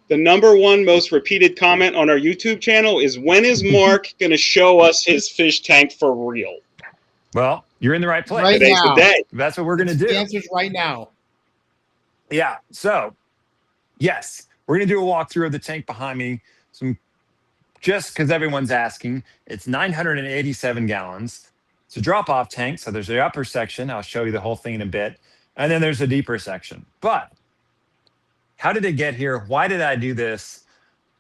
The #1 most repeated comment on our YouTube channel is, when is Mark going to show us his fish tank for real? Well, you're in the right place. Right Today's now. the day. That's what we're going to do. The answer's right now. Yeah. So, yes, we're going to do a walkthrough of the tank behind me. Just because everyone's asking, it's 987 gallons. It's a drop-off tank. So there's the upper section. I'll show you the whole thing in a bit. And then there's a deeper section. But how did it get here? Why did I do this?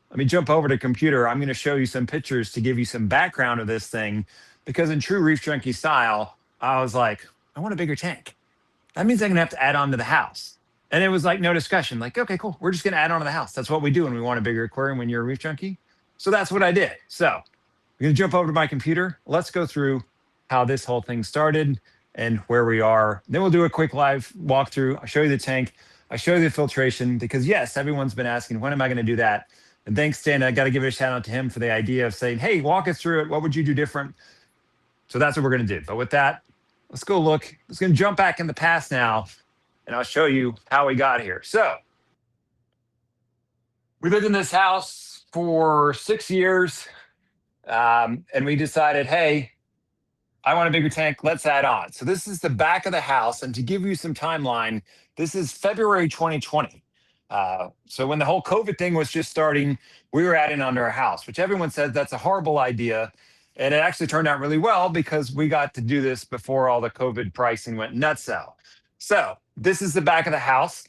Let me jump over to computer. I'm going to show you some pictures to give you some background of this thing. Because in true Reef Junkie style, I was like, I want a bigger tank. That means I'm going to have to add on to the house. And it was like no discussion. Like, okay, cool. We're just going to add on to the house. That's what we do when we want a bigger aquarium when you're a Reef Junkie. So that's what I did. So I'm going to jump over to my computer. Let's go through how this whole thing started and where we are. Then we'll do a quick live walkthrough. I'll show you the tank. I'll show you the filtration because, yes, everyone's been asking, when am I going to do that? And thanks, Stan. I got to give a shout out to him for the idea of saying, hey, walk us through it. What would you do different? So that's what we're going to do. But with that, let's go look. Let's going to jump back in the past now, and I'll show you how we got here. So we lived in this house for 6 years, and we decided, hey, I want a bigger tank. Let's add on. So this is the back of the house. And to give you some timeline, this is February 2020. So when the whole COVID thing was just starting, we were adding onto our house, which everyone says that's a horrible idea. And it actually turned out really well because we got to do this before all the COVID pricing went nutso. So this is the back of the house.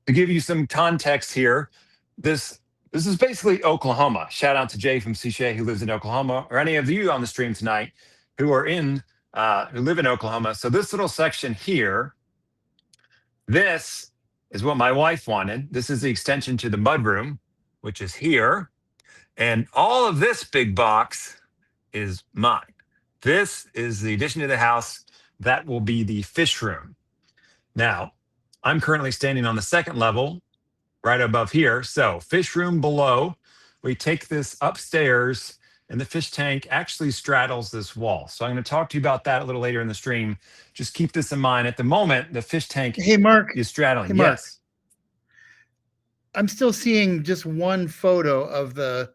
To give you some context here, this is basically Oklahoma. Shout out to Jay from Sichet who lives in Oklahoma, or any of you on the stream tonight who are who live in Oklahoma. So this little section here, this is what my wife wanted. This is the extension to the mudroom, which is here. And all of this big box is mine. This is the addition to the house. That will be the fish room. Now, I'm currently standing on the second level, right above here. So fish room below, we take this upstairs, and the fish tank actually straddles this wall. So I'm going to talk to you about that a little later in the stream. Just keep this in mind. At the moment, the fish tank is straddling. Hey, Mark. Yes. I'm still seeing just one photo of the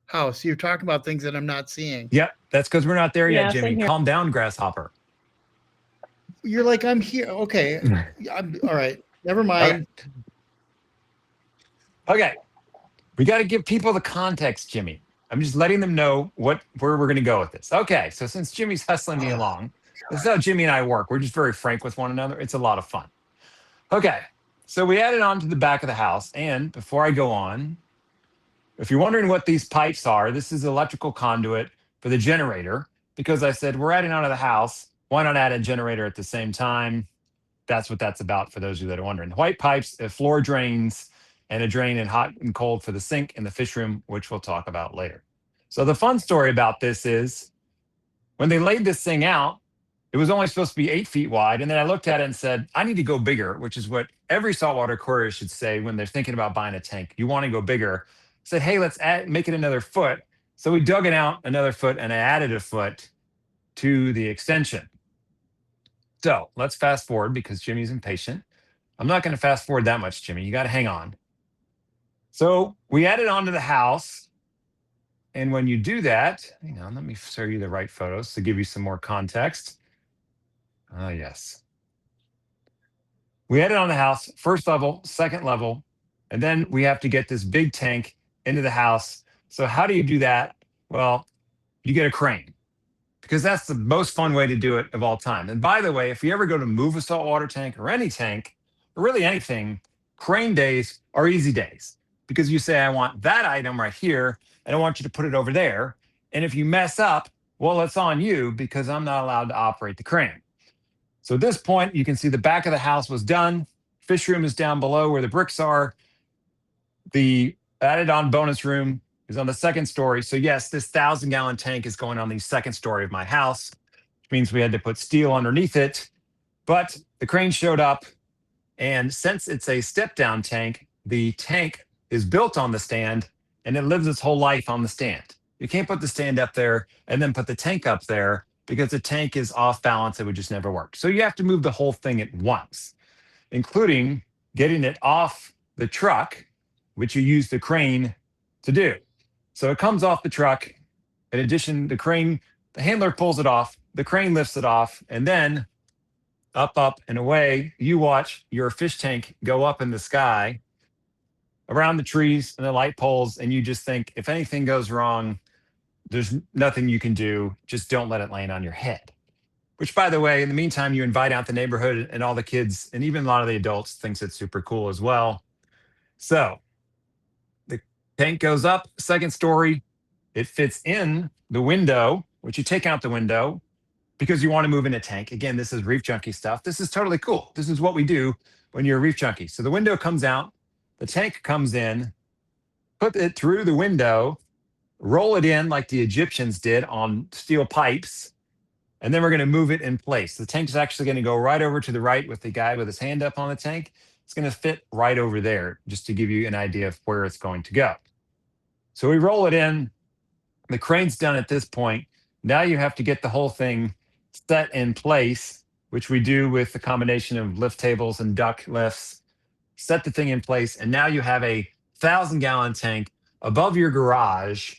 house. You're talking about things that I'm not seeing. Yep, that's because we're not there yet, Yeah, Jimmy. same here. Calm down, grasshopper. You're like, I'm here. Okay. I'm all right. Never mind. Okay. We got to give people the context, Jimmy. I'm just letting them know where we're going to go with this. Okay, so since Jimmy's hustling me along, this is how Jimmy and I work. We're just very frank with one another. It's a lot of fun. Okay, so we added on to the back of the house. And before I go on, if you're wondering what these pipes are, this is electrical conduit for the generator. Because I said we're adding on to the house, why not add a generator at the same time? That's what that's about for those of you that are wondering. White pipes, floor drains, and a drain in hot and cold for the sink in the fish room, which we'll talk about later. So the fun story about this is when they laid this thing out, it was only supposed to be 8 feet wide. And then I looked at it and said, I need to go bigger, which is what every saltwater aquarium should say when they're thinking about buying a tank. You want to go bigger. I said, hey, let's make it another foot. So we dug it out another foot and I added a foot to the extension. So let's fast forward because Jimmy's impatient. I'm not going to fast forward that much, Jimmy. You got to hang on. So we added on to the house. And when you do that, hang on, let me show you the right photos to give you some more context. Oh, yes. We added on the house, first level, second level, and then we have to get this big tank into the house. So how do you do that? Well, you get a crane because that's the most fun way to do it of all time. And by the way, if you ever go to move a saltwater tank or any tank, or really anything, crane days are easy days. Because you say, I want that item right here, and I want you to put it over there. And if you mess up, well, it's on you because I'm not allowed to operate the crane. So at this point, you can see the back of the house was done. Fish room is down below where the bricks are. The added on bonus room is on the second story. So yes, this 1,000-gallon tank is going on the second story of my house, which means we had to put steel underneath it. But the crane showed up. And since it's a step-down tank, the tank is built on the stand and it lives its whole life on the stand. You can't put the stand up there and then put the tank up there because the tank is off balance. It would just never work. So you have to move the whole thing at once, including getting it off the truck, which you use the crane to do. So it comes off the truck. In addition, the handler pulls it off, the crane lifts it off, and then up, and away, you watch your fish tank go up in the sky around the trees and the light poles, and you just think, if anything goes wrong, there's nothing you can do. Just don't let it land on your head. Which, by the way, in the meantime, you invite out the neighborhood, and all the kids, and even a lot of the adults, thinks it's super cool as well. So the tank goes up, second story. It fits in the window, which you take out the window because you want to move in a tank. Again, this is reef junkie stuff. This is totally cool. This is what we do when you're a reef junkie. So the window comes out, the tank comes in, put it through the window, roll it in like the Egyptians did on steel pipes, and then we're going to move it in place. The tank is actually going to go right over to the right with the guy with his hand up on the tank. It's going to fit right over there, just to give you an idea of where it's going to go. So we roll it in. The crane's done at this point. Now you have to get the whole thing set in place, which we do with the combination of lift tables and duck lifts. Set the thing in place, and now you have a 1,000-gallon tank above your garage,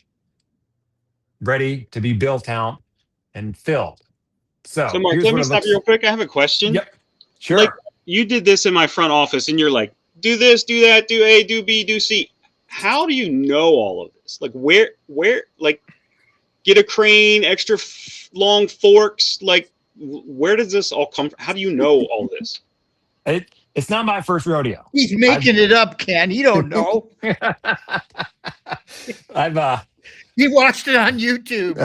ready to be built out and filled. So Mark, let me stop you real quick. I have a question. Yep, sure. Like, you did this in my front office, and you're like, do this, do that, do A, do B, do C. How do you know all of this? Like, where, like, get a crane, extra long forks. Like, where does this all come from? How do you know all this? It's not my first rodeo. He's making it up, Ken. He don't know. He watched it on YouTube.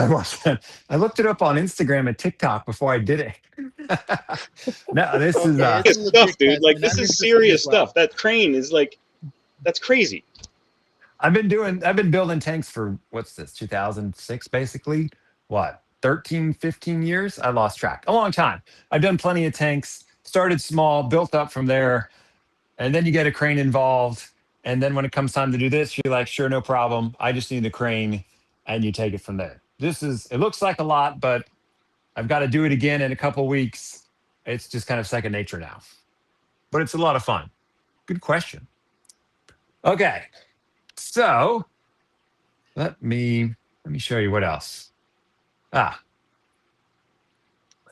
I looked it up on Instagram and TikTok before I did it. No, this is this stuff, dude. Like, this is serious stuff. That crane is like, that's crazy. I've been building tanks for, what's this, 2006, basically. What, 13, 15 years? I lost track. A long time. I've done plenty of tanks, started small, built up from there, and then you get a crane involved. And then when it comes time to do this, you're like, sure, no problem. I just need the crane, and you take it from there. It looks like a lot, but I've got to do it again in a couple weeks. It's just kind of second nature now. But it's a lot of fun. Good question. Okay. So let me show you what else. Of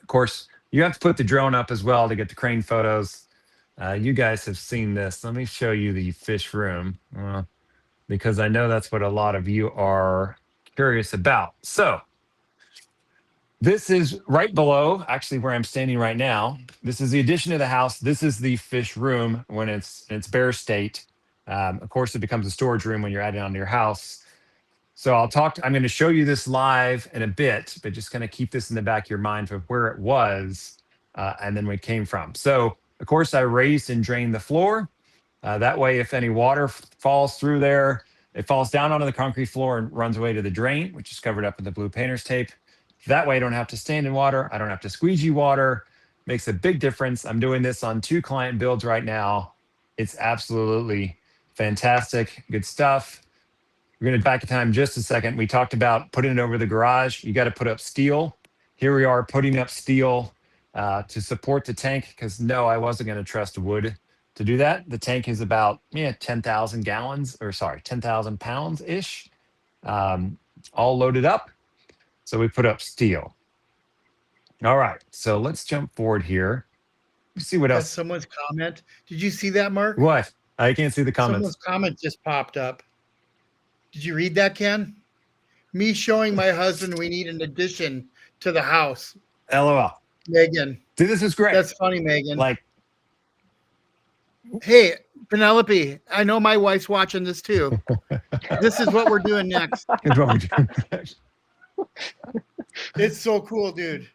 course, you have to put the drone up as well to get the crane photos. You guys have seen this. Let me show you the fish room, because I know that's what a lot of you are curious about. So this is right below, actually, where I'm standing right now. This is the addition to the house. This is the fish room when it's in its bare state. Of course, it becomes a storage room when you're adding onto your house. So I'm going to show you this live in a bit, but just kind of keep this in the back of your mind of where it was and then where it came from. So, of course, I raised and drained the floor. That way, if any water falls through there, it falls down onto the concrete floor and runs away to the drain, which is covered up with the blue painter's tape. That way, I don't have to stand in water. I don't have to squeegee water. Makes a big difference. I'm doing this on 2 client builds right now. It's absolutely fantastic. Good stuff. We're going to back in time just a second. We talked about putting it over the garage. You got to put up steel. Here we are putting up steel to support the tank, because no, I wasn't going to trust wood to do that. The tank is about 10,000 gallons, or sorry, 10,000 pounds-ish, all loaded up. So we put up steel. All right, so let's jump forward here. Let's see what else. Someone's comment. Did you see that, Mark? What? I can't see the comments. Someone's comment just popped up. Did you read that, Ken? Me showing my husband we need an addition to the house. LOL. Megan. See, this is great. That's funny, Megan. Like, hey, Penelope, I know my wife's watching this too. This is what we're doing next. It's so cool, dude.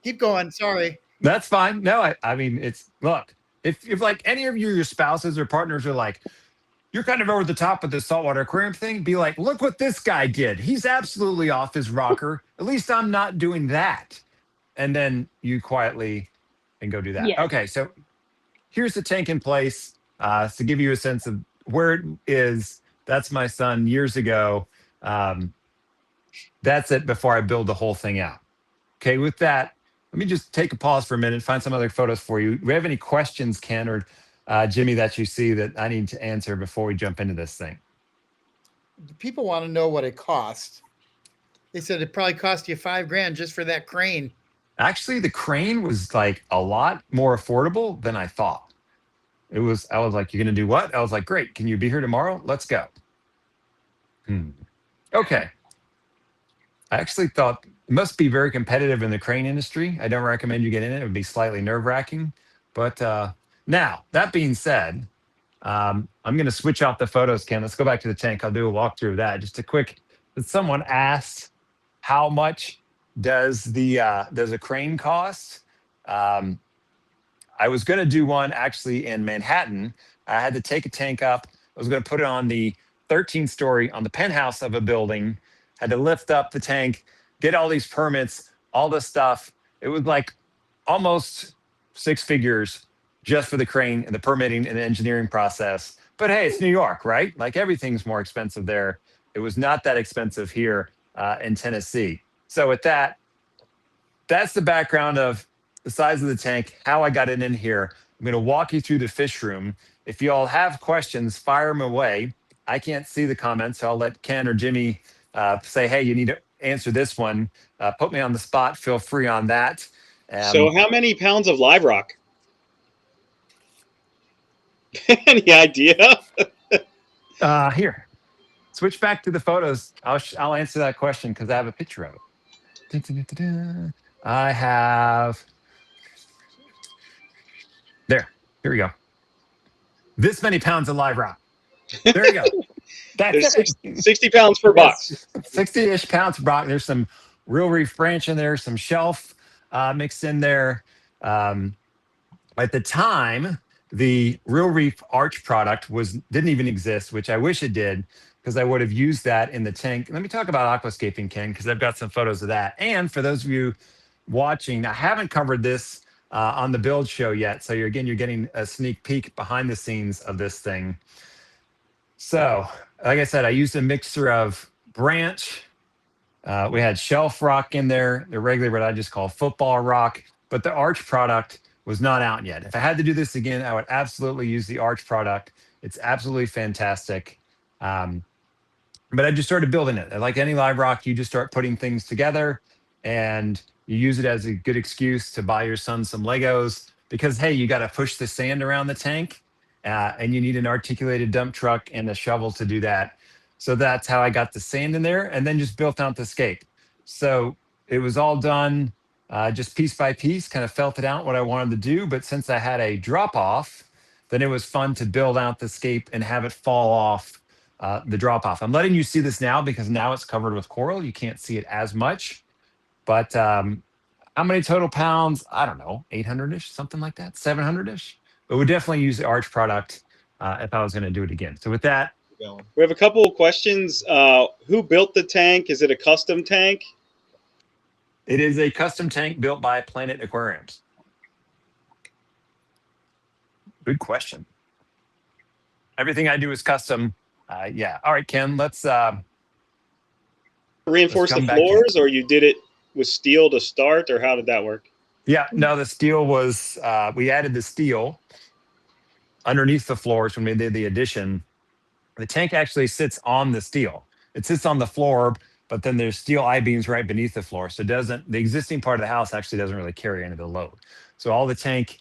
Keep going. Sorry. That's fine. No, I mean, look, if like any of your spouses or partners are like, you're kind of over the top with the saltwater aquarium thing, be like, look what this guy did. He's absolutely off his rocker. At least I'm not doing that. And then you quietly and go do that. Yeah. Okay, so here's the tank in place to give you a sense of where it is. That's my son years ago. That's it before I build the whole thing out. Okay, with that, let me just take a pause for a minute, find some other photos for you. Do we have any questions, Ken, or Jimmy, that you see that I need to answer before we jump into this thing? People want to know what it costs. They said it probably cost you $5,000 just for that crane. Actually, the crane was like a lot more affordable than I thought. I was like, you're going to do what? I was like, great. Can you be here tomorrow? Let's go. Okay. I actually thought it must be very competitive in the crane industry. I don't recommend you get in it. It would be slightly nerve wracking. But now, that being said, I'm going to switch off the photos, Ken. Let's go back to the tank. I'll do a walkthrough of that. Just a quick, someone asked, how much does a crane cost? I was going to do one actually in Manhattan. I had to take a tank up. I was going to put it on the 13th story on the penthouse of a building. Had to lift up the tank, get all these permits, all this stuff. It was like almost 6 figures just for the crane and the permitting and the engineering process. But hey, it's New York, right? Like everything's more expensive there. It was not that expensive here in Tennessee. So with that, that's the background of the size of the tank, how I got it in here. I'm going to walk you through the fish room. If you all have questions, fire them away. I can't see the comments, so I'll let Ken or Jimmy say, hey, you need to answer this one. Put me on the spot. Feel free on that. So how many pounds of live rock? Any idea? Here, switch back to the photos. I'll answer that question because I have a picture of it. I have, here we go. This many pounds of live rock. There you go. There's 60 pounds per box. 60-ish pounds per box. There's some real reef branch in there, some shelf mixed in there. At the time, the real reef arch product didn't even exist, which I wish it did, because I would have used that in the tank. Let me talk about aquascaping, Ken, because I've got some photos of that. And for those of you watching, I haven't covered this on the build show yet. So you're getting a sneak peek behind the scenes of this thing. So, like I said, I used a mixture of branch. We had shelf rock in there, the regular, what I just call football rock, but the arch product was not out yet. If I had to do this again, I would absolutely use the arch product. It's absolutely fantastic. But I just started building it. Like any live rock, you just start putting things together and you use it as a good excuse to buy your son some Legos because, hey, you got to push the sand around the tank and you need an articulated dump truck and a shovel to do that. So that's how I got the sand in there and then just built out the scape. So it was all done just piece by piece, kind of felt it out what I wanted to do. But since I had a drop off, then it was fun to build out the scape and have it fall off the drop off. I'm letting you see this now because now it's covered with coral. You can't see it as much. But how many total pounds? I don't know, 800-ish, something like that, 700-ish. But we definitely use the arch product if I was going to do it again. So with that, we have a couple of questions. Who built the tank? Is it a custom tank? it is a custom tank built by Planet Aquariums. Good question. Everything I do is custom. Yeah. All right, Ken, let's reinforce the floors, or you did it with steel to start, or how did that work? Yeah, no, the steel was, we added the steel underneath the floors when we did the addition. The tank actually sits on the steel. It sits on the floor, but then there's steel I-beams right beneath the floor. So the existing part of the house actually doesn't really carry any of the load. So all the tank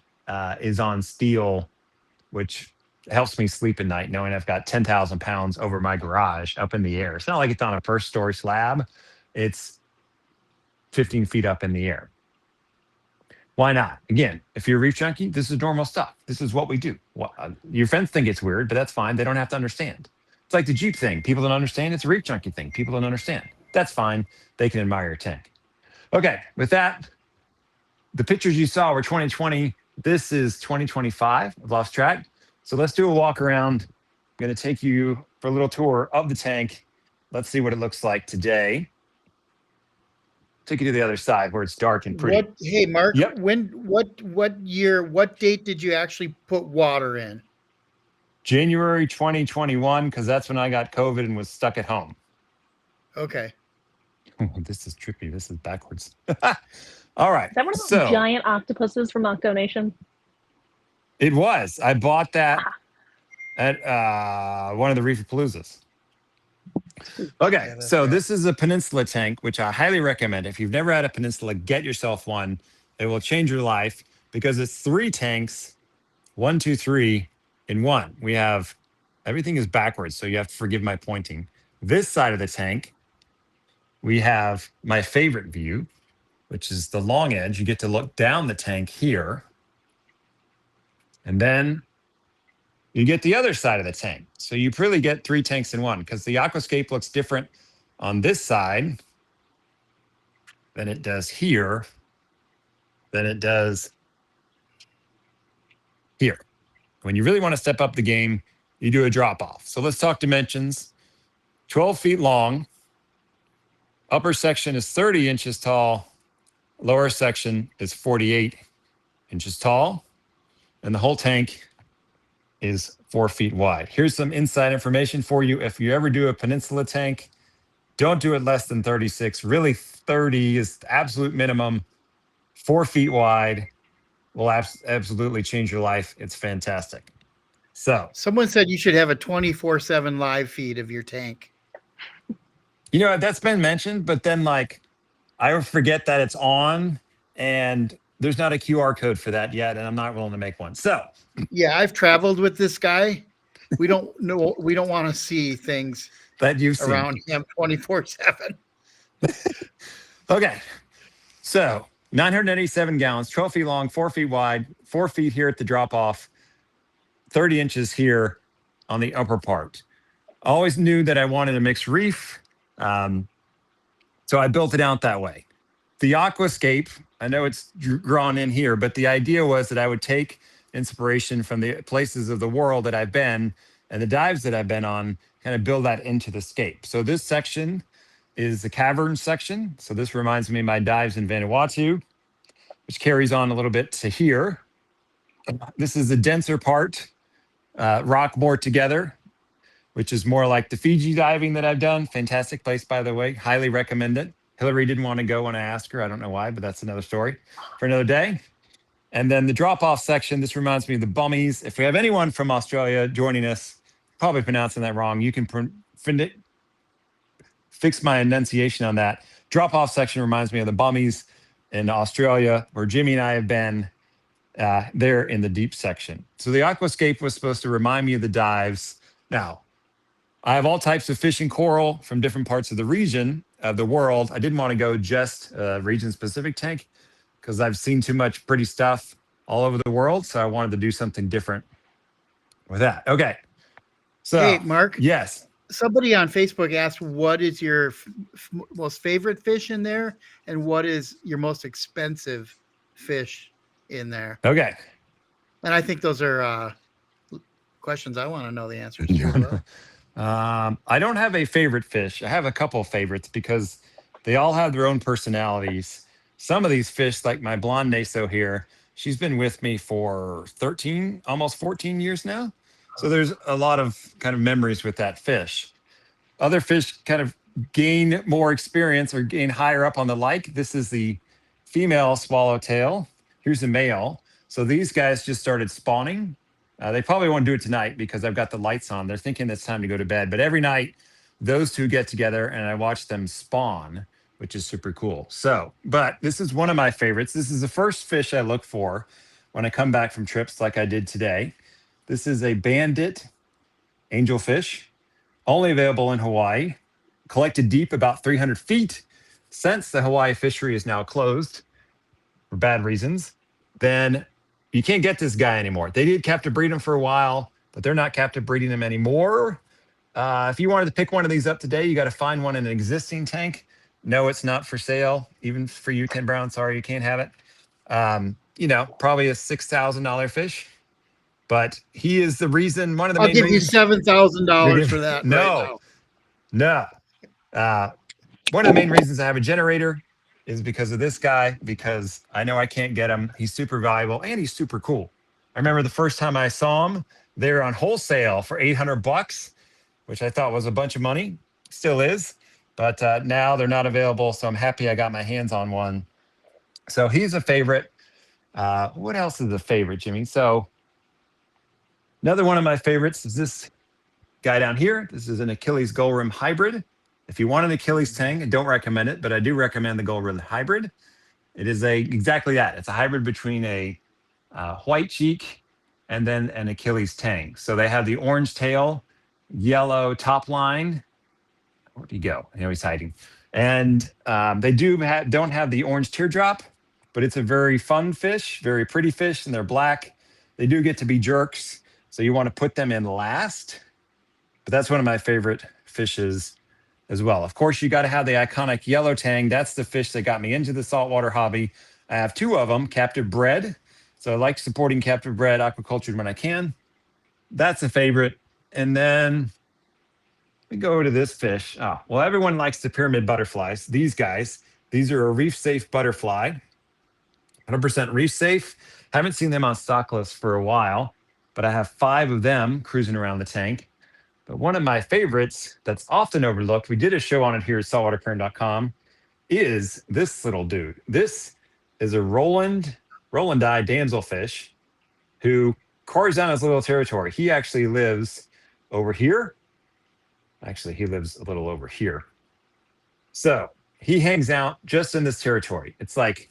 is on steel, which helps me sleep at night knowing I've got 10,000 pounds over my garage up in the air. It's not like it's on a first story slab. It's 15 feet up in the air. Why not? Again, if you're a reef junkie, this is normal stuff. This is what we do. Well, your friends think it's weird, but that's fine. They don't have to understand. It's like the Jeep thing. People don't understand. It's a reef junkie thing. People don't understand. That's fine. They can admire your tank. Okay, with that, the pictures you saw were 2020. This is 2025. I've lost track. So let's do a walk around. I'm going to take you for a little tour of the tank. Let's see what it looks like today. Take you to the other side where it's dark and pretty. Hey, Mark, yep. What date did you actually put water in? January 2021, because that's when I got COVID and was stuck at home. Okay. Oh, this is trippy. This is backwards. All right. Is that one of those giant octopuses from Octonation? It was. I bought that at one of the Reefer Paloozas. Okay, Yeah, that's so right. this is a Peninsula tank, which I highly recommend. If you've never had a Peninsula, get yourself one. It will change your life because it's 3 tanks, 1, 2, 3 in one. We have everything is backwards, so you have to forgive my pointing. This side of the tank, we have my favorite view, which is the long edge. You get to look down the tank here, and then you get the other side of the tank. So you really get 3 tanks in one because the Aquascape looks different on this side than it does here, than it does here. When you really want to step up the game, you do a drop off. So let's talk dimensions. 12 feet long. Upper section is 30 inches tall. Lower section is 48 inches tall. And the whole tank is 4 feet wide. Here's some inside information for you. If you ever do a Peninsula tank, don't do it less than 36. Really, 30 is the absolute minimum. 4 feet wide will absolutely change your life. It's fantastic. So, Someone said you should have a 24/7 live feed of your tank. you know, that's been mentioned, but then like I forget that it's on and there's not a QR code for that yet, and I'm not willing to make one. So, Yeah, I've traveled with this guy. We don't know. We don't want to see things that you've seen around him 24/7. Okay. So 987 gallons, 12 feet long, 4 feet wide, 4 feet here at the drop off, 30 inches here on the upper part. Always knew that I wanted a mixed reef. So I built it out that way. The Aquascape, I know it's drawn in here, but the idea was that I would take inspiration from the places of the world that I've been and the dives that I've been on, kind of build that into the scape. So this section is the cavern section. So this reminds me of my dives in Vanuatu, which carries on a little bit to here. This is the denser part, rock more together, which is more like the Fiji diving that I've done. Fantastic place, by the way. Highly recommend it. Hillary didn't want to go when I asked her. I don't know why, but that's another story for another day. And then the drop-off section, this reminds me of the Bummies. If we have anyone from Australia joining us, probably pronouncing that wrong, you can fix my enunciation on that. Drop-off section reminds me of the Bummies in Australia, where Jimmy and I have been there in the deep section. So the Aquascape was supposed to remind me of the dives. Now, I have all types of fish and coral from different parts of the region of the world. I didn't want to go just region-specific tank because I've seen too much pretty stuff all over the world. So I wanted to do something different with that. Okay. So, Hey, Mark. Yes. Somebody on Facebook asked, what is your most favorite fish in there? And what is your most expensive fish in there? Okay. And I think those are questions I want to know the answers to as well. I don't have a favorite fish. I have a couple of favorites because they all have their own personalities. Some of these fish, like my blonde naso here, she's been with me for 13, almost 14 years now. So there's a lot of kind of memories with that fish. Other fish kind of gain more experience or gain higher up on the like. This is the female swallowtail. Here's the male. So these guys just started spawning. They probably won't do it tonight because I've got the lights on. They're thinking it's time to go to bed. But every night, those two get together and I watch them spawn, which is super cool. So, but this is one of my favorites. This is the first fish I look for when I come back from trips like I did today. This is a Bandit Angelfish, only available in Hawaii, collected deep about 300 feet. Since the Hawaii fishery is now closed for bad reasons, then you can't get this guy anymore. They did captive breed him for a while, but they're not captive breeding him anymore. If you wanted to pick one of these up today, you got to find one in an existing tank. No, it's not for sale. Even for you, Ken Brown, sorry, you can't have it. Probably a $6,000 fish. But he is the reason, one of the I'll main give you reasons. $7,000 for that. No, right no. One of the main reasons I have a generator is because of this guy, because I know I can't get him. He's super valuable and he's super cool. I remember the first time I saw him, they were on wholesale for $800, which I thought was a bunch of money. Still is, but now they're not available. So I'm happy I got my hands on one. So he's a favorite. What else is a favorite, Jimmy? So Another one of my favorites is this guy down here. This is an Achilles Goldrim hybrid. If you want an Achilles Tang, I don't recommend it, but I do recommend the Goldrim hybrid. It is exactly that. It's a hybrid between a white cheek and then an Achilles Tang. So they have the orange tail, yellow top line. Where'd he go? I know he's hiding. And they don't have the orange teardrop, but it's a very fun fish, very pretty fish, and they're black. They do get to be jerks, so you want to put them in last. But that's one of my favorite fishes as well. Of course, you got to have the iconic yellow Tang. That's the fish that got me into the saltwater hobby. I have two of them, captive bred. So I like supporting captive bred aquaculture when I can. That's a favorite. And then we go to this fish. Oh, well, everyone likes the pyramid butterflies. These guys, these are a reef safe butterfly, 100% reef safe. Haven't seen them on stock list for a while, but I have 5 of them cruising around the tank. But one of my favorites that's often overlooked, we did a show on it here at saltwatercurrent.com, is this little dude. This is a Roland damselfish who carves down his little territory. He actually lives over here. Actually, he lives a little over here. So he hangs out just in this territory. It's like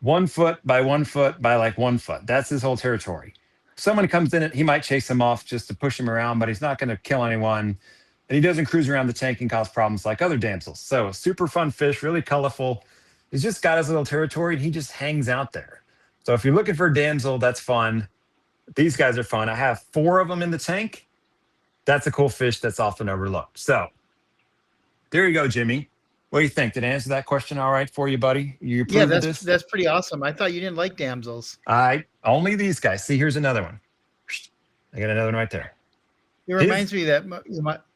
1 foot by 1 foot by like 1 foot. That's his whole territory. If someone comes in it, he might chase him off just to push him around, but he's not going to kill anyone. And he doesn't cruise around the tank and cause problems like other damsels. So super fun fish, really colorful. He's just got his little territory and he just hangs out there. So if you're looking for a damsel, that's fun. These guys are fun. I have 4 of them in the tank. That's a cool fish that's often overlooked. So there you go, Jimmy. What do you think? Did I answer that question all right for you, buddy? You Yeah, approve of this? that's pretty awesome. I thought you didn't like damsels. Only these guys. See, here's another one. I got another one right there. It reminds me that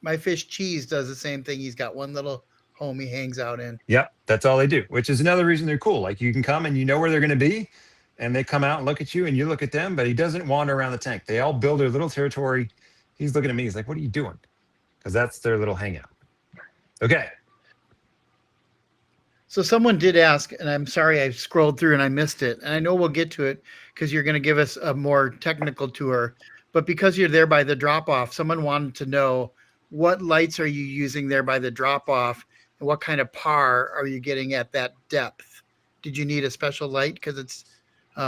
my fish Cheese does the same thing. He's got one little home he hangs out in. Yep, that's all they do, which is another reason they're cool. Like you can come and you know where they're going to be, and they come out and look at you and you look at them, but he doesn't wander around the tank. They all build their little territory. He's looking at me. He's like, what are you doing? Because that's their little hangout. Okay. So someone did ask, and I'm sorry I scrolled through and I missed it. And I know we'll get to it because you're going to give us a more technical tour. But because you're there by the drop-off, someone wanted to know what lights are you using there by the drop-off and what kind of par are you getting at that depth? Did you need a special light? Because it's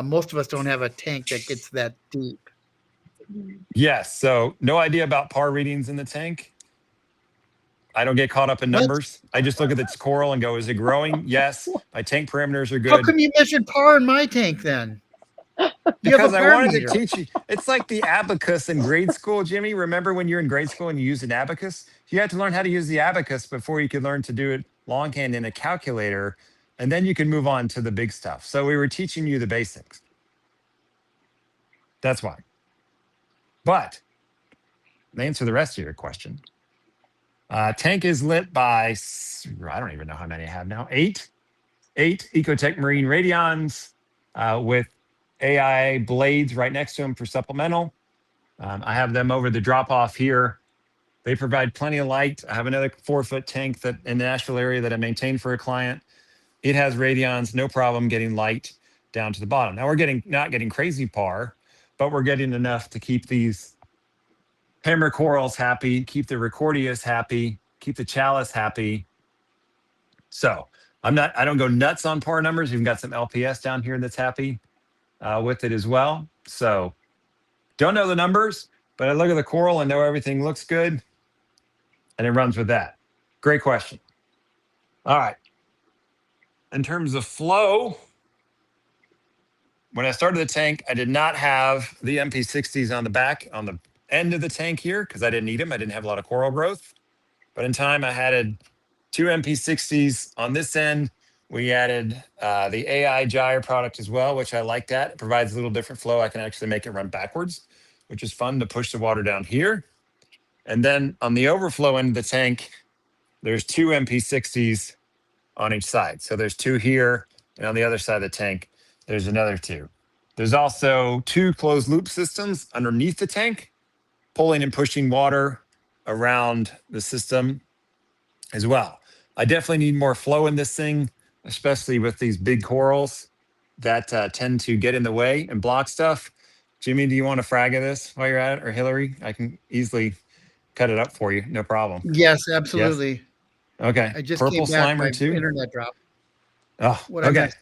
most of us don't have a tank that gets that deep. Yes. So no idea about par readings in the tank. I don't get caught up in numbers. I just look at its coral and go, is it growing? Yes. My tank parameters are good. How come you measured par in my tank then? Because I wanted to teach you. It's like the abacus in grade school, Jimmy. Remember when you're in grade school and you used an abacus? You had to learn how to use the abacus before you could learn to do it longhand in a calculator, and then you can move on to the big stuff. So we were teaching you the basics. That's why. But to answer the rest of your question, tank is lit by, I don't even know how many I have now, 8 EcoTech Marine Radions with AI blades right next to them for supplemental. I have them over the drop-off here. They provide plenty of light. I have another 4-foot tank that in the Nashville area that I maintain for a client. It has radions, no problem getting light down to the bottom. Now we're not getting crazy par, but we're getting enough to keep these hammer corals happy, keep the recordias happy, keep the chalice happy. So I don't go nuts on par numbers. We've got some LPS down here that's happy with it as well. So don't know the numbers, but I look at the coral and know everything looks good, and it runs with that. Great question. All right. In terms of flow, when I started the tank, I did not have the MP60s on the back, on the end of the tank here, because I didn't need them. I didn't have a lot of coral growth. But in time, I added 2 MP60s on this end. We added the AI Gyre product as well, which I like that. It provides a little different flow. I can actually make it run backwards, which is fun to push the water down here. And then on the overflow end of the tank, there's 2 MP60s on each side. So there's 2 here, and on the other side of the tank, there's another 2. There's also 2 closed loop systems underneath the tank, pulling and pushing water around the system as well. I definitely need more flow in this thing, especially with these big corals that tend to get in the way and block stuff. Jimmy, do you want a frag of this while you're at it? Or Hillary? I can easily cut it up for you. No problem. Yes, Yes. absolutely. Okay. I just Purple came back. Slimer My too? internet dropped. Oh, What I okay. missed.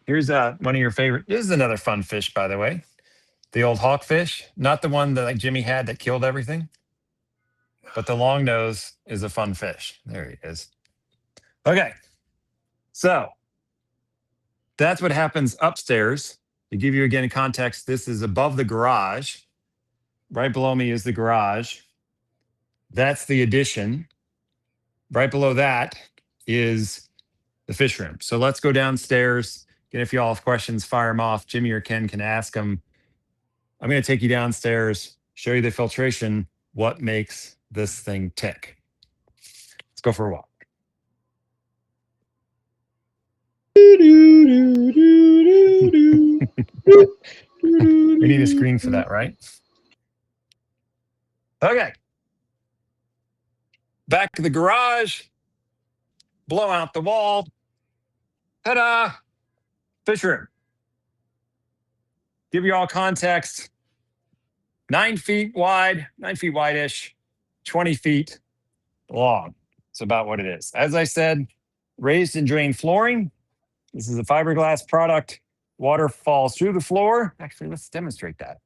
Here's one of your favorite. This is another fun fish, by the way. The old hawkfish. Not the one that like Jimmy had that killed everything. But the long nose is a fun fish. There he is. Okay. So that's what happens upstairs. To give you again context, this is above the garage. Right below me is the garage. That's the addition. Right below that is the fish room. So let's go downstairs. And if you all have questions, fire them off. Jimmy or Ken can ask them. I'm going to take you downstairs, show you the filtration, what makes this thing tick. Let's go for a walk. We need a screen for that, right? Okay. Back to the garage. Blow out the wall. Ta-da! Fish room. Give you all context. 9 feet wide, 9 feet wide-ish, 20 feet long. It's about what it is. As I said, raised and drained flooring. This is a fiberglass product. Water falls through the floor. Actually, let's demonstrate that.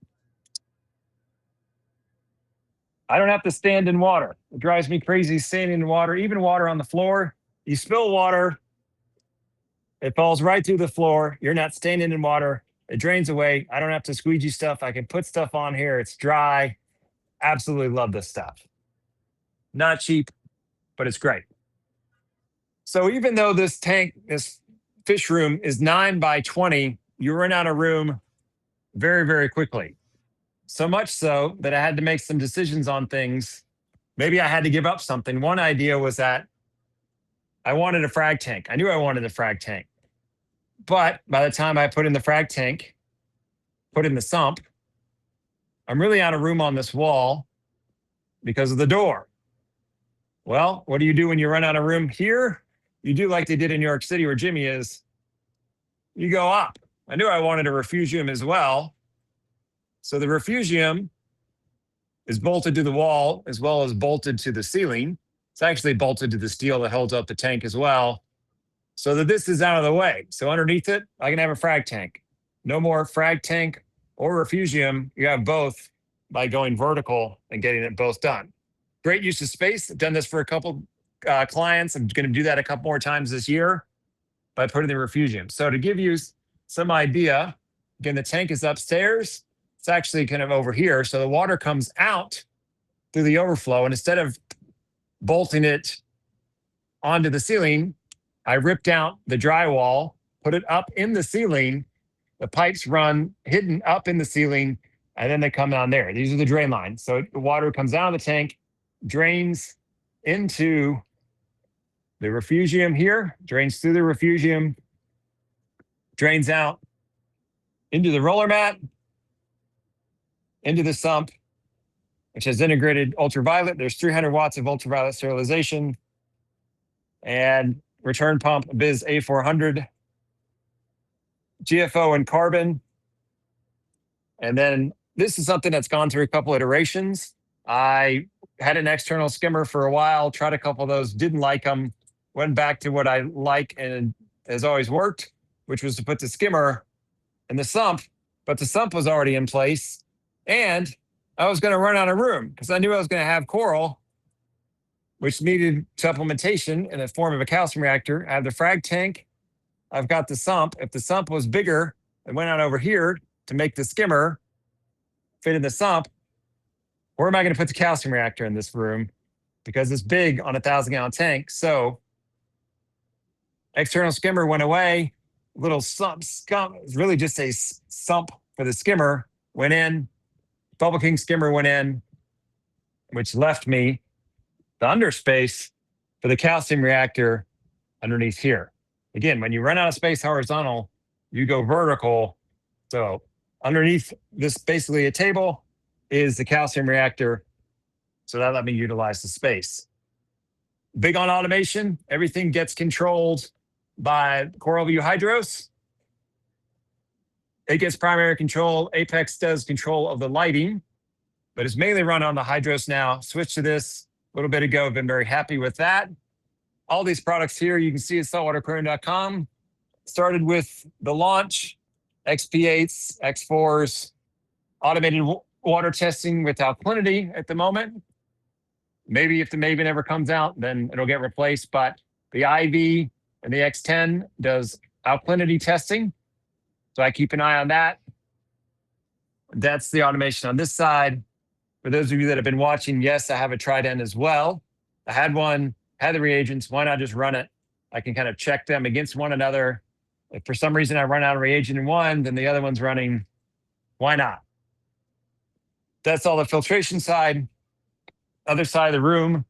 I don't have to stand in water. It drives me crazy standing in water, even water on the floor. You spill water, it falls right through the floor. You're not standing in water. It drains away. I don't have to squeegee stuff. I can put stuff on here. It's dry. Absolutely love this stuff. Not cheap, but it's great. So even though this tank, this fish room is 9 by 20, you run out of room very, very quickly. So much so that I had to make some decisions on things. Maybe I had to give up something. One idea was that I wanted a frag tank. I knew I wanted a frag tank. But by the time I put in the frag tank, put in the sump, I'm really out of room on this wall because of the door. Well, what do you do when you run out of room here? You do like they did in New York City where Jimmy is. You go up. I knew I wanted a refugium as well. So the refugium is bolted to the wall as well as bolted to the ceiling. It's actually bolted to the steel that holds up the tank as well, so that this is out of the way. So underneath it, I can have a frag tank. No more frag tank or refugium. You have both by going vertical and getting it both done. Great use of space. I've done this for a couple clients. I'm going to do that a couple more times this year by putting the refugium. So to give you some idea, again, the tank is upstairs. It's actually kind of over here. So the water comes out through the overflow. And instead of bolting it onto the ceiling, I ripped out the drywall, put it up in the ceiling. The pipes run hidden up in the ceiling, and then they come down there. These are the drain lines. So the water comes out of the tank, drains into the refugium here, drains through the refugium, drains out into the roller mat, into the sump, which has integrated ultraviolet. There's 300 watts of ultraviolet sterilization and return pump Biz A400, GFO and carbon. And then this is something that's gone through a couple iterations. I had an external skimmer for a while, tried a couple of those, didn't like them, went back to what I like and has always worked, which was to put the skimmer in the sump, but the sump was already in place. And I was going to run out of room because I knew I was going to have coral, which needed supplementation in the form of a calcium reactor. I have the frag tank. I've got the sump. If the sump was bigger and went out over here to make the skimmer fit in the sump, where am I going to put the calcium reactor in this room? Because it's big on a 1,000-gallon tank. So external skimmer went away. Little sump, really just a sump for the skimmer went in. Bubble King skimmer went in, which left me the underspace for the calcium reactor underneath here. Again, when you run out of space horizontal, you go vertical. So underneath this, basically a table, is the calcium reactor. So that let me utilize the space. Big on automation. Everything gets controlled by Coral View Hydros. It gets primary control. Apex does control of the lighting, but it's mainly run on the Hydros now. Switched to this a little bit ago. Been very happy with that. All these products here you can see at saltwateraquarium.com. Started with the launch, XP8s, X4s, automated water testing with alkalinity at the moment. Maybe if the Maven ever comes out, then it'll get replaced. But the IV and the X10 does alkalinity testing. So I keep an eye on that. That's the automation on this side. For those of you that have been watching, yes, I have a Trident as well. I had one, had the reagents. Why not just run it? I can kind of check them against one another. If for some reason I run out of reagent in one, then the other one's running. Why not? That's all the filtration side. Other side of the room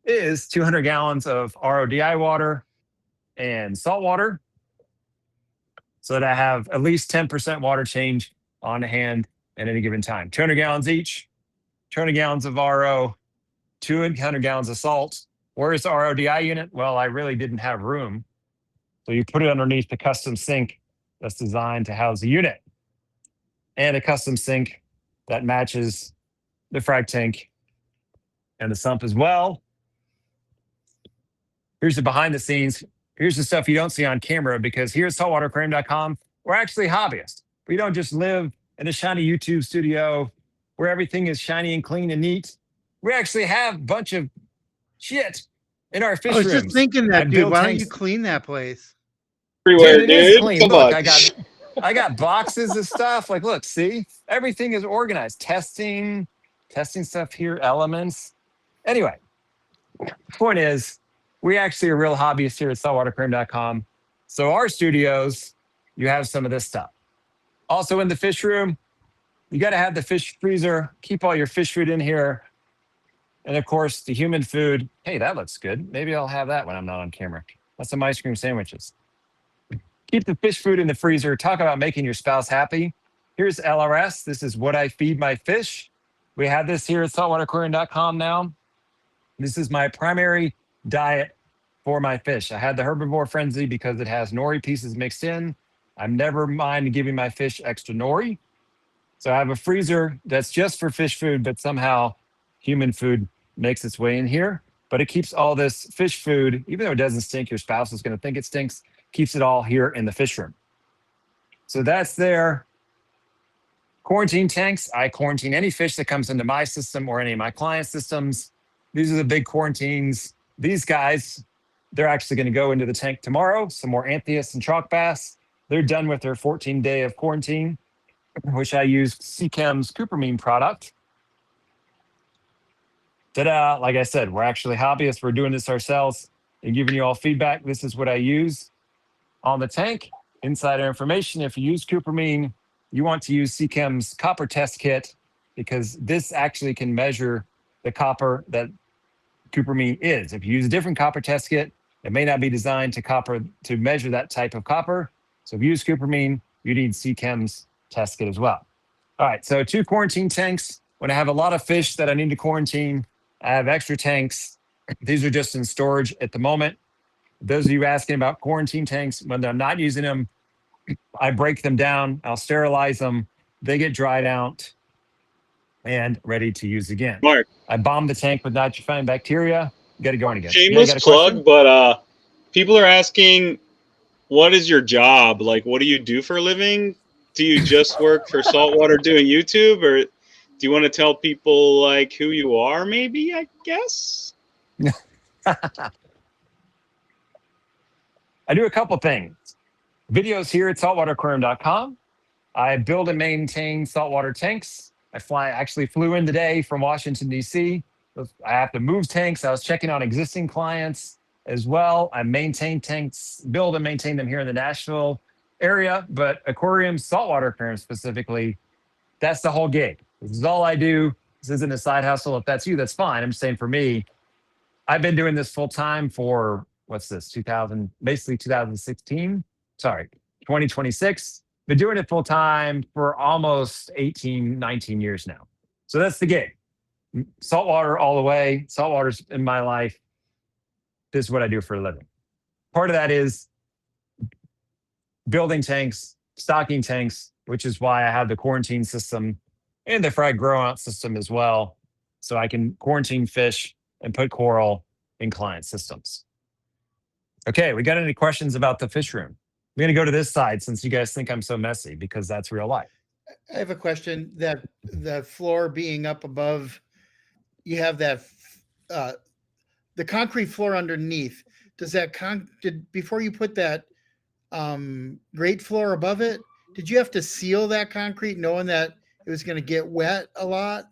is 200 gallons of RODI water and salt water, so that I have at least 10% water change on hand at any given time. 200 gallons each, 200 gallons of RO, 200 gallons of salt. Where's the RODI unit? Well, I really didn't have room. So you put it underneath the custom sink that's designed to house the unit, and a custom sink that matches the Frag Tank and the sump as well. Here's the behind the scenes. Here's the stuff you don't see on camera, because here at saltwateraquarium.com, we're actually hobbyists. We don't just live in a shiny YouTube studio where everything is shiny and clean and neat. We actually have a bunch of shit in our fish rooms. I was just thinking that, dude. Why don't you clean that place? Everywhere, Dude, it is clean. Come Look, on. I got boxes of stuff. Like, look, see? Everything is organized. Testing stuff here, elements. Anyway, point is, we actually are real hobbyists here at saltwateraquarium.com. So our studios, you have some of this stuff. Also in the fish room, you got to have the fish freezer. Keep all your fish food in here. And of course, the human food. Hey, that looks good. Maybe I'll have that when I'm not on camera. That's some ice cream sandwiches. Keep the fish food in the freezer. Talk about making your spouse happy. Here's LRS. This is what I feed my fish. We have this here at saltwateraquarium.com now. This is my primary diet for my fish. I had the herbivore frenzy because it has nori pieces mixed in. I'm never mind giving my fish extra nori. So I have a freezer that's just for fish food, but somehow human food makes its way in here. But it keeps all this fish food, even though it doesn't stink, your spouse is going to think it stinks, keeps it all here in the fish room. So that's there. Quarantine tanks. I quarantine any fish that comes into my system or any of my client systems. These are the big quarantines. These guys, they're actually going to go into the tank tomorrow. Some more Anthias and chalk bass. They're done with their 14-day of quarantine, which I use Seachem's Cupramine product. Ta-da! Like I said, we're actually hobbyists. We're doing this ourselves and giving you all feedback. This is what I use on the tank. Insider information. If you use Cupramine, you want to use Seachem's copper test kit, because this actually can measure the copper that Cupramine is. If you use a different copper test kit, it may not be designed to measure that type of copper. So if you use Cupramine, you need Seachem's test kit as well. All right, so 2 quarantine tanks. When I have a lot of fish that I need to quarantine, I have extra tanks. These are just in storage at the moment. Those of you asking about quarantine tanks, when I'm not using them, I break them down. I'll sterilize them. They get dried out and ready to use again. Mark, I bomb the tank with nitrifying bacteria. Get it going again. shameless plug, but people are asking, what is your job? Like, what do you do for a living? Do you just work for Saltwater doing YouTube, or do you want to tell people like who you are? Maybe, I guess. I do a couple things. Videos here at saltwateraquarium.com. I build and maintain saltwater tanks. I actually flew in today from Washington, D.C. I have to move tanks. I was checking on existing clients as well. I maintain tanks, build and maintain them here in the Nashville area, but aquariums, saltwater aquariums specifically, that's the whole gig. This is all I do. This isn't a side hustle. If that's you, that's fine. I'm just saying for me, I've been doing this full time for, what's this, 2016. Sorry, 2026. Been doing it full time for almost 18, 19 years now. So that's the gig. Saltwater all the way. Saltwater's in my life. This is what I do for a living. Part of that is building tanks, stocking tanks, which is why I have the quarantine system and the frag grow out system as well. So I can quarantine fish and put coral in client systems. Okay, we got any questions about the fish room? I'm going to go to this side since you guys think I'm so messy because that's real life. I have a question. That the floor being up above, you have that the concrete floor underneath. Does that before you put that grate floor above it, did you have to seal that concrete knowing that it was going to get wet a lot?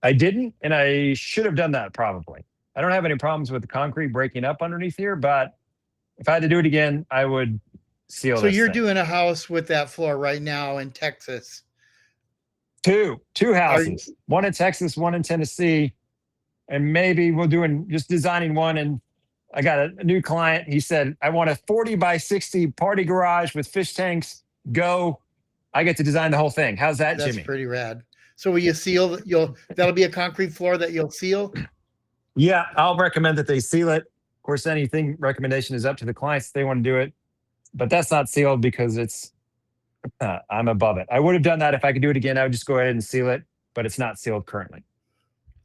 I didn't, and I should have done that probably. I don't have any problems with the concrete breaking up underneath here, but if I had to do it again, I would seal So this you're thing. doing a house with that floor right now in Texas? Two houses, one in Texas, one in Tennessee, and maybe we're just designing one. And I got a new client. He said, I want a 40 by 60 party garage with fish tanks. Go. I get to design the whole thing. How's that, That's Jimmy? pretty rad. So will you seal? That'll be a concrete floor that you'll seal? Yeah, I'll recommend that they seal it. Of course, anything recommendation is up to the clients if they want to do it. But that's not sealed because it's I'm above it. I would have done that if I could do it again. I would just go ahead and seal it, but it's not sealed currently.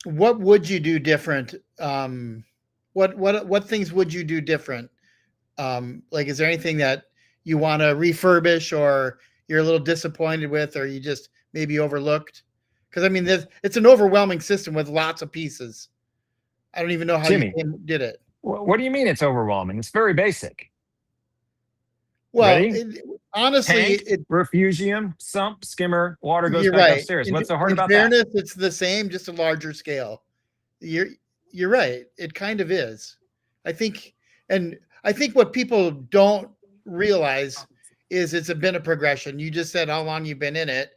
What would you do different? What things would you do different? Like, is there anything that you want to refurbish or you're a little disappointed with, or you just maybe overlooked? Because I mean, it's an overwhelming system with lots of pieces. I don't even know how Jimmy, you did it. What do you mean it's overwhelming? It's very basic. Well, honestly, Refugium, sump, skimmer, water goes you're back right. upstairs. What's so hard in about fairness, that? It's the same, just a larger scale. You're right. It kind of is. I think what people don't realize is it's been a progression. You just said how long you've been in it,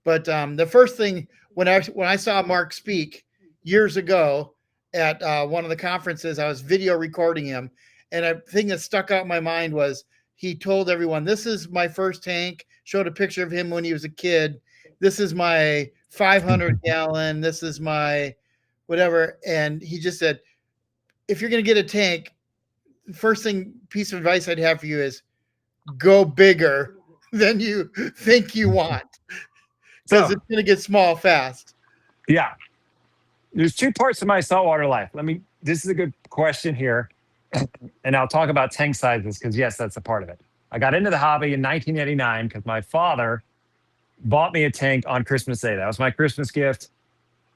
but the first thing when I saw Mark speak years ago at one of the conferences, I was video recording him, and a thing that stuck out in my mind was he told everyone, "This is my first tank." Showed a picture of him when he was a kid. This is my 500 gallon. This is my whatever. And he just said, if you're going to get a tank, the first piece of advice I'd have for you is go bigger than you think you want, because it's going to get small fast. Yeah. There's two parts of my saltwater life. This is a good question here. And I'll talk about tank sizes because, yes, that's a part of it. I got into the hobby in 1989 because my father bought me a tank on Christmas Day. That was my Christmas gift.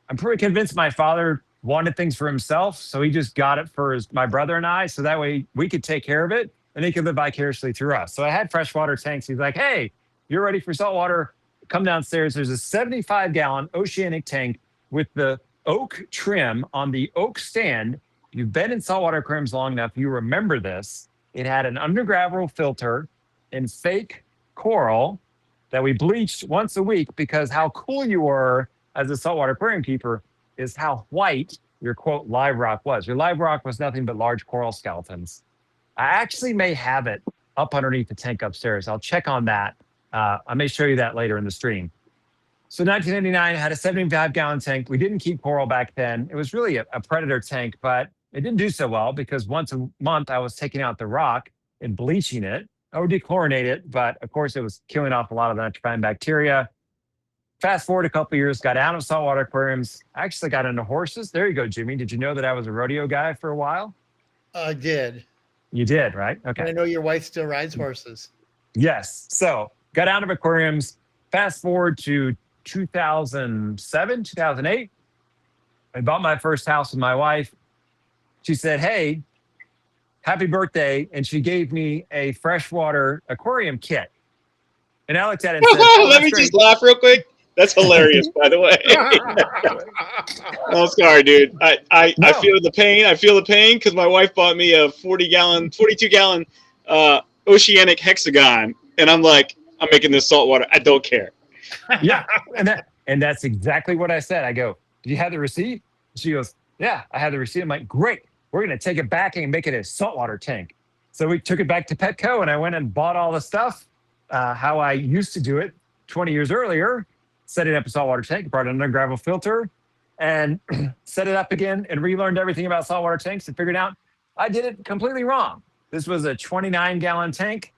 I'm pretty convinced my father wanted things for himself, so he just got it for my brother and I, so that way we could take care of it and he could live vicariously through us. So I had freshwater tanks. He's like, hey, you're ready for saltwater? Come downstairs. There's a 75-gallon oceanic tank with the oak trim on the oak stand. You've been in saltwater aquariums long enough. You remember this. It had an undergravel filter and fake coral that we bleached once a week because how cool you were as a saltwater aquarium keeper is how white your, quote, live rock was. Your live rock was nothing but large coral skeletons. I actually may have it up underneath the tank upstairs. I'll check on that. I may show you that later in the stream. So 1999, I had a 75-gallon tank. We didn't keep coral back then. It was really a predator tank, but it didn't do so well because once a month I was taking out the rock and bleaching it. I would dechlorinate it, but of course it was killing off a lot of the nitrophine bacteria. Fast forward a couple of years, got out of saltwater aquariums. I actually got into horses. There you go, Jimmy. Did you know that I was a rodeo guy for a while? I did. You did, right? Okay. And I know your wife still rides horses. Yes. So got out of aquariums. Fast forward to 2007, 2008. I bought my first house with my wife. She said, hey, happy birthday. And she gave me a freshwater aquarium kit. And I looked at it and said, oh, let me just laugh real quick. That's hilarious, by the way. Oh, sorry, dude. I feel the pain. I feel the pain because my wife bought me a 42-gallon oceanic hexagon. And I'm like, I'm making this saltwater. I don't care. Yeah. And that's exactly what I said. I go, did you have the receipt? She goes, yeah, I have the receipt. I'm like, great. We're going to take it back and make it a saltwater tank. So we took it back to Petco and I went and bought all the stuff, how I used to do it 20 years earlier, setting up a saltwater tank, brought in a gravel filter and set it up again and relearned everything about saltwater tanks and figured out I did it completely wrong. This was a 29-gallon tank.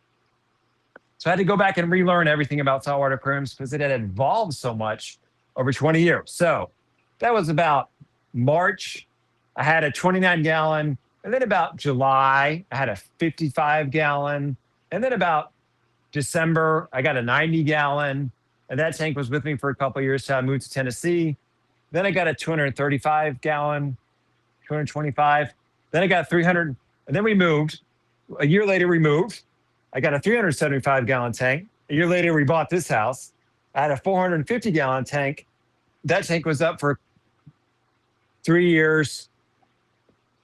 So I had to go back and relearn everything about saltwater aquariums because it had evolved so much over 20 years. So that was about March. I had a 29 gallon. And then about July, I had a 55 gallon. And then about December, I got a 90 gallon. And that tank was with me for a couple of years. So I moved to Tennessee. Then I got a 235 gallon, 225. Then I got 300. And then we moved. A year later, we moved. I got a 375 gallon tank. A year later, we bought this house. I had a 450 gallon tank. That tank was up for 3 years.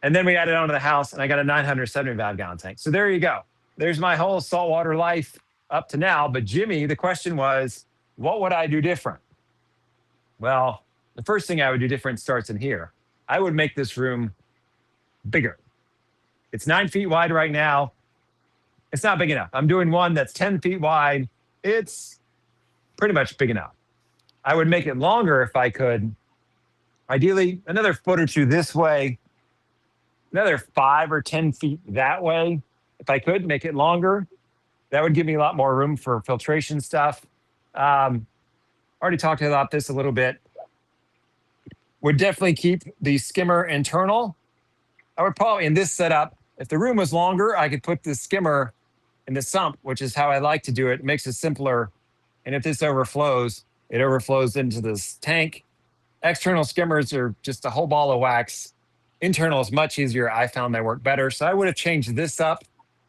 And then we added on to the house and I got a 975 gallon tank. So there you go. There's my whole saltwater life up to now. But Jimmy, the question was, what would I do different? Well, the first thing I would do different starts in here. I would make this room bigger. It's 9 feet wide right now. It's not big enough. I'm doing one that's 10 feet wide. It's pretty much big enough. I would make it longer if I could. Ideally, another foot or two this way, another 5 or 10 feet that way. If I could make it longer, that would give me a lot more room for filtration stuff. Already talked about this a little bit. Would definitely keep the skimmer internal. I would probably, in this setup, if the room was longer, I could put the skimmer in the sump, which is how I like to do it. It makes it simpler. And if this overflows, it overflows into this tank. External skimmers are just a whole ball of wax. Internal is much easier. I found they work better. So I would have changed this up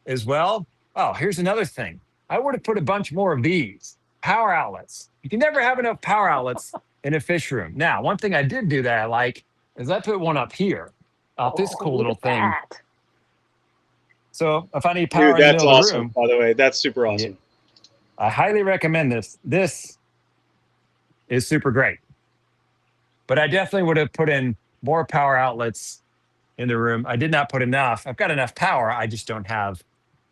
as well. Oh, here's another thing. I would have put a bunch more of these power outlets. You can never have enough power outlets in a fish room. Now, one thing I did do that I like is I put one up here, off this cool little thing. That. So if I need power Dude, in the that's middle of the awesome, room, by the way. That's super awesome. I highly recommend this. This is super great. But I definitely would have put in more power outlets in the room. I did not put enough. I've got enough power. I just don't have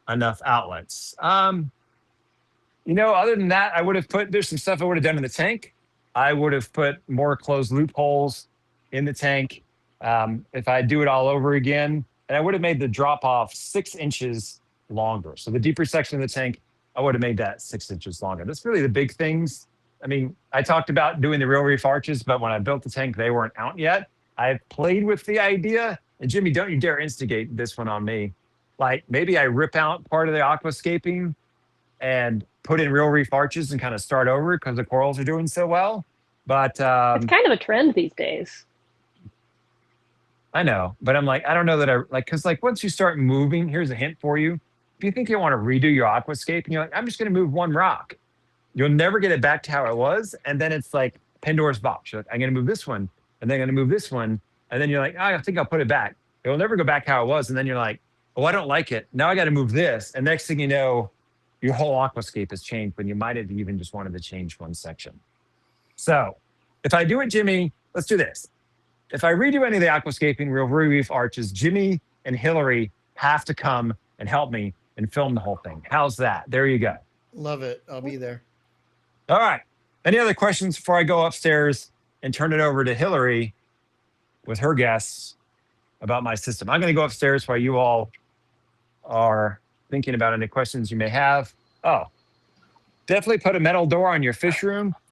enough outlets. You know, other than that, I would have put, there's some stuff I would have done in the tank. I would have put more closed loopholes in the tank if I do it all over again. And I would have made the drop off 6 inches longer. So the deeper section of the tank, I would have made that 6 inches longer. That's really the big things. I mean, I talked about doing the real reef arches, but when I built the tank, they weren't out yet. I played with the idea, and Jimmy, don't you dare instigate this one on me. Like maybe I rip out part of the aquascaping and put in real reef arches and kind of start over because the corals are doing so well. But It's kind of a trend these days. I know, but I'm like, I don't know that I like, because like once you start moving, here's a hint for you. If you think you want to redo your aquascape and you're like, I'm just going to move one rock, you'll never get it back to how it was. And then it's like Pandora's box. You're like, I'm going to move this one and then I'm going to move this one. And then you're like, oh, I think I'll put it back. It'll never go back how it was. And then you're like, oh, I don't like it. Now I got to move this. And next thing you know, your whole aquascape has changed when you might have even just wanted to change one section. So if I do it, Jimmy, let's do this. If I redo any of the aquascaping real reef arches, Jimmy and Hillary have to come and help me and film the whole thing. How's that? There you go. Love it. I'll be there. All right. Any other questions before I go upstairs and turn it over to Hillary with her guests about my system? I'm going to go upstairs while you all are thinking about any questions you may have. Oh, definitely put a metal door on your fish room.